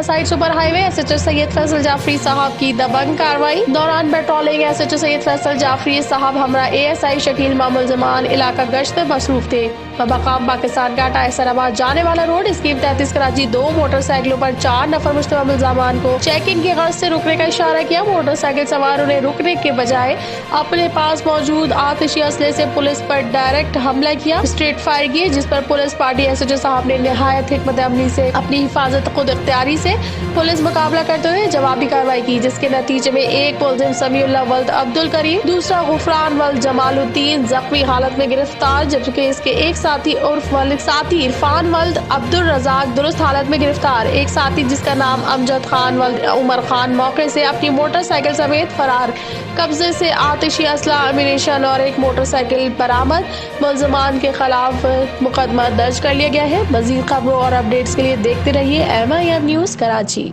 थाना side super highway SHO Syed Faisal Jafri साहब की दबंग कार्रवाई दौरान पेट्रोलिंग एसएचओ सैयद फैसल जाफरी साहब हमरा एएसआई शकील मामूल जमान इलाका गश्त मसरूफ थे। मकाम पाकिस्तान घाटा ऐसराबाद जाने वाला रोड स्कीम 33 कराची 2 मोटरसाइकिलों पर 4 नफर मुश्तबा मुल्ज़ामान को चेकिंग की गर्ज से रुकने का इशारा किया। मोटरसाइकिल सवारों ने रुकने के बजाय अपने पास मौजूद आतिशी असले से पुलिस पर डायरेक्ट हमला किया, स्ट्रेट फायर किए, जिस पर पुलिस पार्टी एसएचओ साहब ने निहायत हिकमत अमली से अपनी हिफाजत खुद इख्तियारी से पुलिस मुकाबला करते हुए जवाबी कार्रवाई की, जिसके नतीजे में एक मुलजिम समीउल्लाह वल्द अब्दुल करीम, दूसरा गुफरान वल्द जमालुद्दीन जख्मी हालत में गिरफ्तार, जबकि इसके एक साथी उर्फ वालिद साथी इरफान वल्द अब्दुल रजाक दुरुस्त हालत में गिरफ्तार। एक साथी जिसका नाम अमजद खान वल्द उमर खान मौके से अपनी मोटरसाइकिल समेत फरार। कब्जे से आतिशी असला, अम्यूनेशन और एक मोटरसाइकिल बरामद। मुल्ज़िमान के खिलाफ मुकदमा दर्ज कर लिया गया है। मजीद खबरों और अपडेट्स के लिए देखते रहिए MIM न्यूज़ कराची।